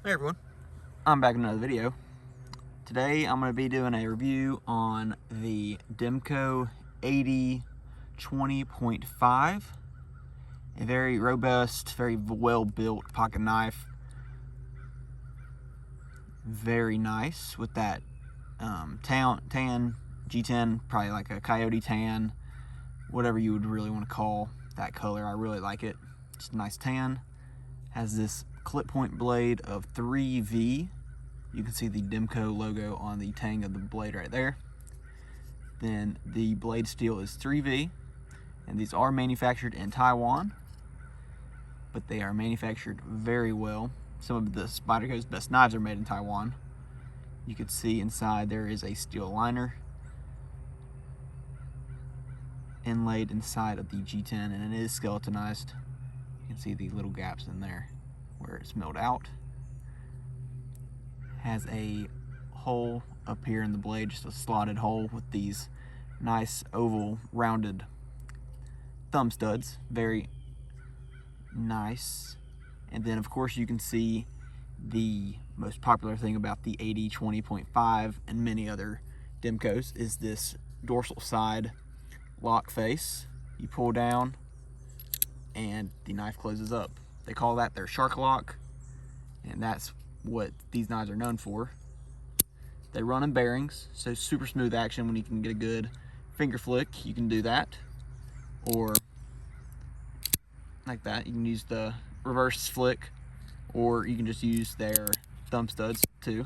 Hey everyone, I'm back in another video. Today I'm going to be doing a review on the Demko 80-20.5, a very robust, very well built pocket knife. Very nice with that tan G-10, probably like a Coyote tan, whatever you would really want to call that color. I really like it. It's a nice tan. Has this clip point blade of 3V. You can see the Demko logo on the tang of the blade right there. Then the blade steel is 3V, and these are manufactured in Taiwan, but they are manufactured very well. Some of the Spyderco's best knives are made in Taiwan. You can see inside there is a steel liner inlaid inside of the G10, and it is skeletonized. You can see the little gaps in there where it's milled out. Has a hole up here in the blade, just a slotted hole with these nice oval rounded thumb studs. Very nice. And then of course you can see the most popular thing about the 80-20.5 and many other Demkos is this dorsal side lock face. You pull down and the knife closes up. They call that their shark lock, and that's what these knives are known for. They run in bearings, so super smooth action. When you can get a good finger flick, you can do that, or like that. You can use the reverse flick, or you can just use their thumb studs too.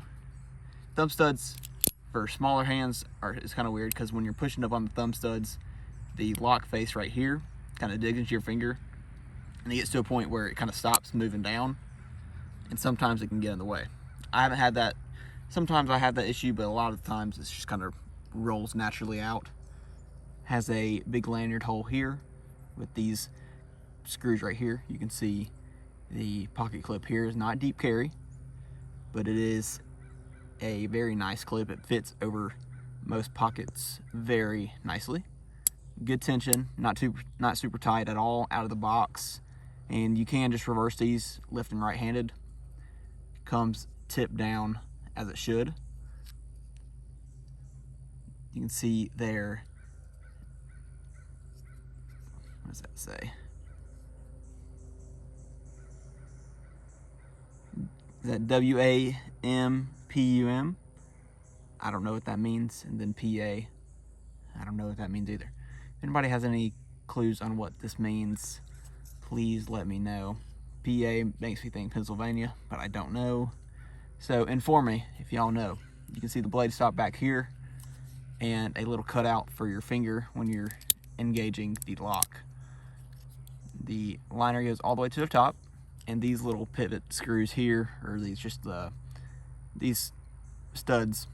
Thumb studs for smaller hands is kind of weird, because when you're pushing up on the thumb studs, the lock face right here kind of digs into your finger, and it gets to a point where it kind of stops moving down, and sometimes it can get in the way. I haven't had that. Sometimes I have that issue, but a lot of the times it's just kind of rolls naturally out. Has a big lanyard hole here with these screws right here. You can see the pocket clip here is not deep carry, but it is a very nice clip. It fits over most pockets very nicely. Good tension, not super tight at all out of the box, and you can just reverse these left and right handed. Comes tipped down as it should. You can see there, what does that say? Is that WAMPUM? I don't know what that means. And then PA, I don't know what that means either. If anybody has any clues on what this means, please let me know. PA makes me think Pennsylvania, but I don't know. So inform me if y'all know. You can see the blade stop back here and a little cutout for your finger when you're engaging the lock. The liner goes all the way to the top, and these little pivot screws here, or these studs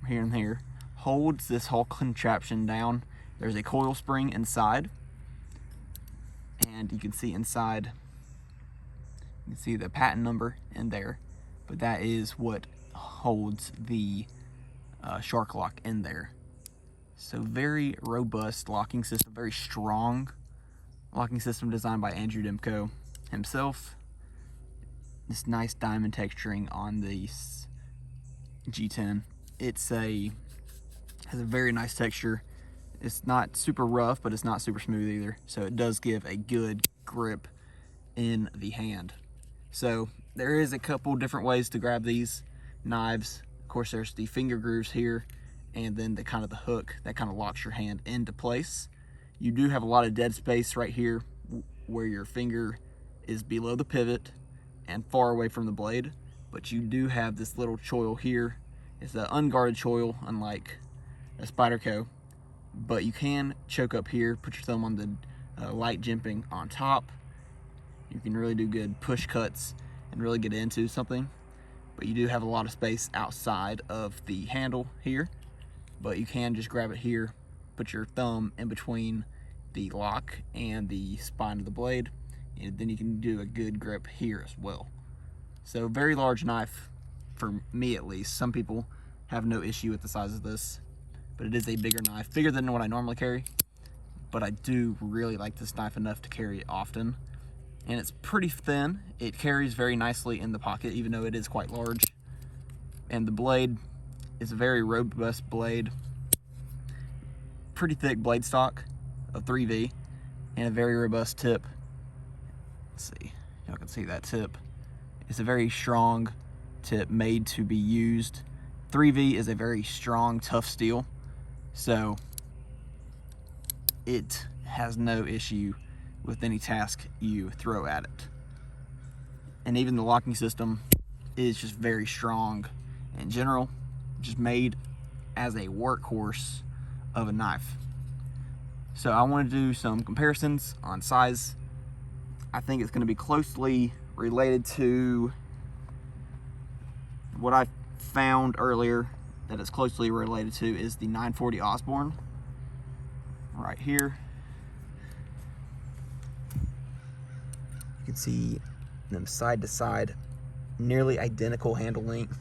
here and here, holds this whole contraption down. There's a coil spring inside, and you can see inside, you can see the patent number in there, but that is what holds the shark lock in there. So very robust locking system, very strong locking system designed by Andrew Demko himself. This nice diamond texturing on the G10. Has a very nice texture. It's not super rough, but it's not super smooth either. So it does give a good grip in the hand. So there is a couple different ways to grab these knives. Of course, there's the finger grooves here, and then the hook that kind of locks your hand into place. You do have a lot of dead space right here where your finger is below the pivot and far away from the blade, but you do have this little choil here. It's an unguarded choil, unlike a Spyderco, but you can choke up here, put your thumb on the light jimping on top. You can really do good push cuts and really get into something, but you do have a lot of space outside of the handle here, but you can just grab it here, put your thumb in between the lock and the spine of the blade, and then you can do a good grip here as well. So very large knife, for me at least. Some people have no issue with the size of this, but it is a bigger knife, bigger than what I normally carry, but I do really like this knife enough to carry it often. and it's pretty thin. It carries very nicely in the pocket, even though it is quite large. And the blade is a very robust blade, pretty thick blade stock of 3V, and a very robust tip. Let's see, y'all can see that tip. It's a very strong tip made to be used. 3V is a very strong, tough steel, so it has no issue with any task you throw at it. And even the locking system is just very strong in general, just made as a workhorse of a knife. So I want to do some comparisons on size. I think it's going to be closely related to what I found earlier that it's closely related to is the 940 Osborne right here. You can see them side to side, nearly identical handle length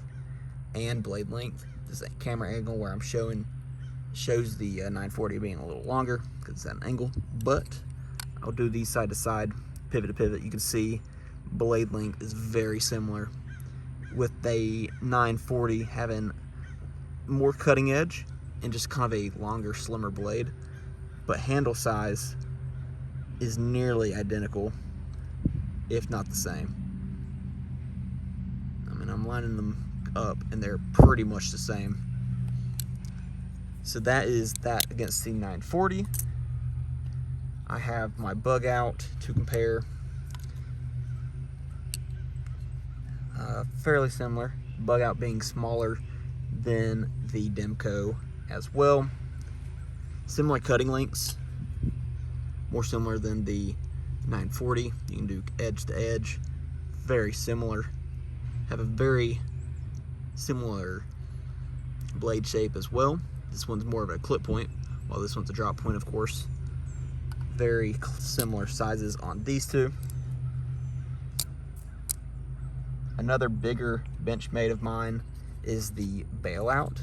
and blade length. This is a camera angle where I'm shows the 940 being a little longer because it's at an angle, but I'll do these side to side, pivot to pivot. You can see blade length is very similar, with the 940 having more cutting edge and just kind of a longer, slimmer blade, but handle size is nearly identical, if not the same. I mean, I'm lining them up and they're pretty much the same. So that is that against the 940. I have my bug out to compare. Fairly similar, bug out being smaller than the Demko as well. Similar cutting lengths, more similar than the 940. You can do edge to edge, very similar. Have a very similar blade shape as well. This one's more of a clip point, while this one's a drop point, of course. Very similar sizes on these two. Another bigger Benchmade of mine is the Bailout.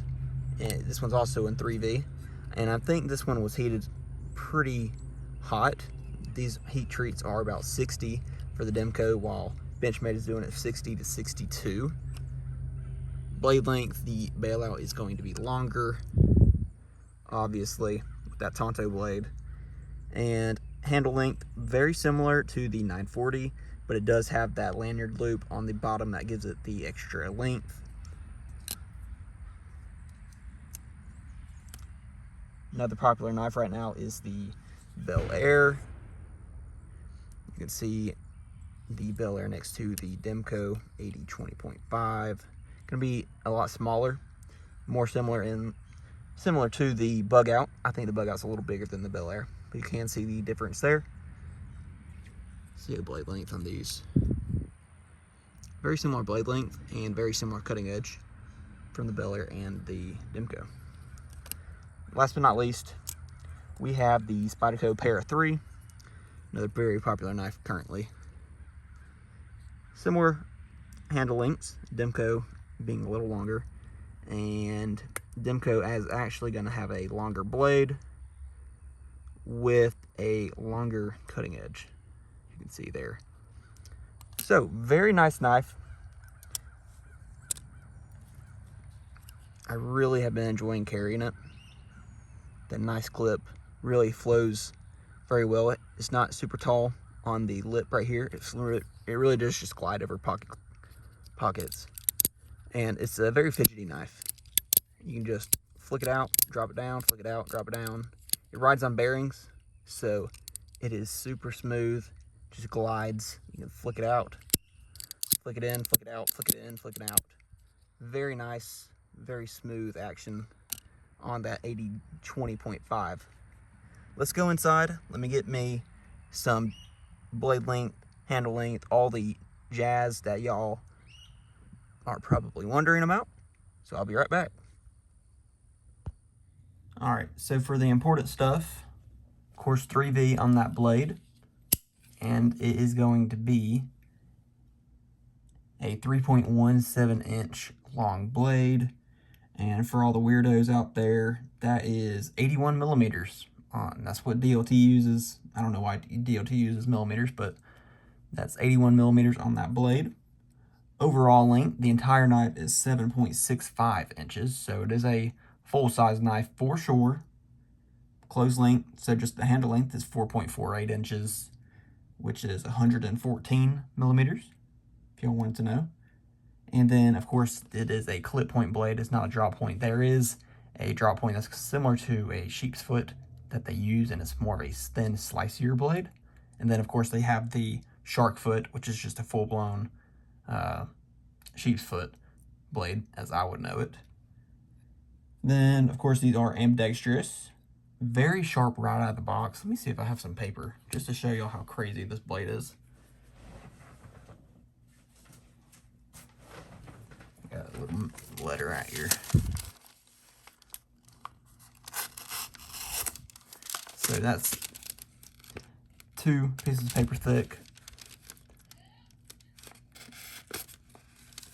And this one's also in 3V. And I think this one was heated pretty hot. These heat treats are about 60 for the Demko, while Benchmade is doing it 60 to 62. Blade length, the Bailout is going to be longer, obviously, with that Tonto blade. And handle length, very similar to the 940, but it does have that lanyard loop on the bottom that gives it the extra length. Another popular knife right now is the Bel Air. You can see the Bel Air next to the Demko 80-20.5. Going to be a lot smaller, more similar to the Bug Out. I think the Bug Out's a little bigger than the Bel Air, but you can see the difference there. See the blade length on these. Very similar blade length and very similar cutting edge from the Bel Air and the Demko. Last but not least, we have the Spyderco Para 3, another very popular knife currently. Similar handle lengths, Demko being a little longer, and Demko is actually going to have a longer blade with a longer cutting edge. You can see there. So, very nice knife. I really have been enjoying carrying it. That nice clip really flows very well. It's not super tall on the lip right here. It really does just glide over pockets. And it's a very fidgety knife. You can just flick it out, drop it down, flick it out, drop it down. It rides on bearings, so it is super smooth. Just glides. You can flick it out, flick it in, flick it out, flick it in, flick it out. Very nice, very smooth action on that 80-20.5. Let's go inside. Let me get me some blade length, handle length, all the jazz that y'all are probably wondering about. So I'll be right back. All right, so for the important stuff, of course, 3V on that blade, and it is going to be a 3.17 inch long blade. And for all the weirdos out there, that is 81 millimeters. That's what DLT uses. I don't know why DLT uses millimeters, but That's 81 millimeters on that blade. Overall length, the entire knife is 7.65 inches, so it is a full-size knife for sure. Close length, so just the handle length is 4.48 inches, which is 114 millimeters, if y'all wanted to know. And then, of course, it is a clip point blade. It's not a draw point. There is a draw point that's similar to a sheep's foot that they use, and it's more of a thin, slicier blade. And then, of course, they have the shark foot, which is just a full-blown sheep's foot blade, as I would know it. Then, of course, these are ambidextrous. Very sharp right out of the box. Let me see if I have some paper, just to show y'all how crazy this blade is. Got a little letter right here. So that's 2 pieces of paper thick.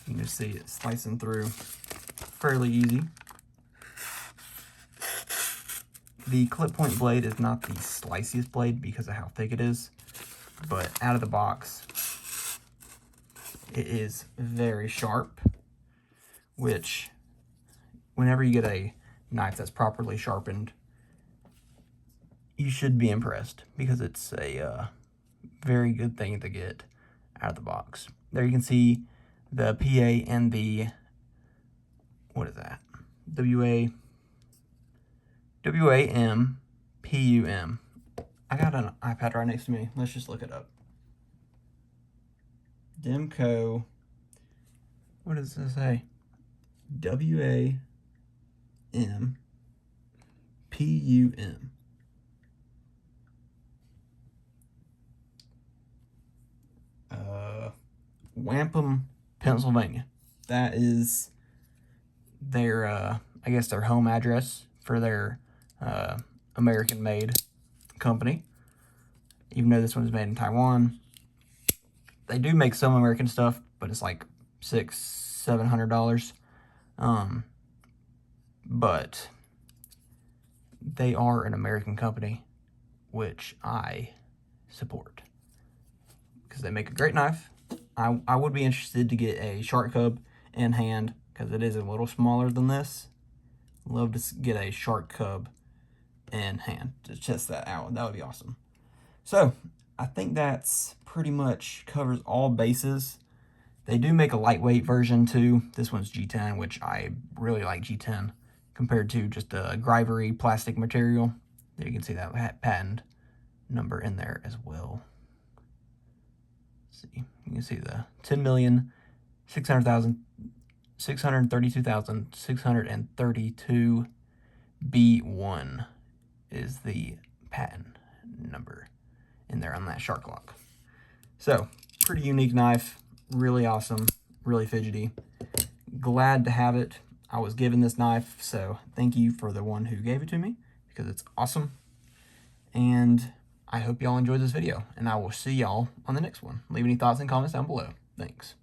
You can just see it slicing through fairly easy. The clip point blade is not the sliciest blade because of how thick it is, but out of the box, it is very sharp, which whenever you get a knife that's properly sharpened, you should be impressed because it's a very good thing to get out of the box. There you can see the PA and the, what is that? WAM, PUM. I got an iPad right next to me. Let's just look it up. Demko, what does this say? WAM, PUM. Wampum, Pennsylvania. That is their, I guess their home address for their American-made company. Even though this one's made in Taiwan, they do make some American stuff, but it's like $600-700. But they are an American company, which I support because they make a great knife. I would be interested to get a shark cub in hand because it is a little smaller than this. Love to get a shark cub in hand to test that out. That would be awesome. So I think that's pretty much covers all bases. They do make a lightweight version too. This one's G-10, which I really like G-10 compared to just a Grivery plastic material. There you can see that patent number in there as well. Let's see, you can see the 10,632,632 B1 is the patent number in there on that shark lock. So, pretty unique knife, really awesome, really fidgety. Glad to have it. I was given this knife, so thank you for the one who gave it to me because it's awesome. And I hope y'all enjoyed this video, and I will see y'all on the next one. Leave any thoughts and comments down below. Thanks.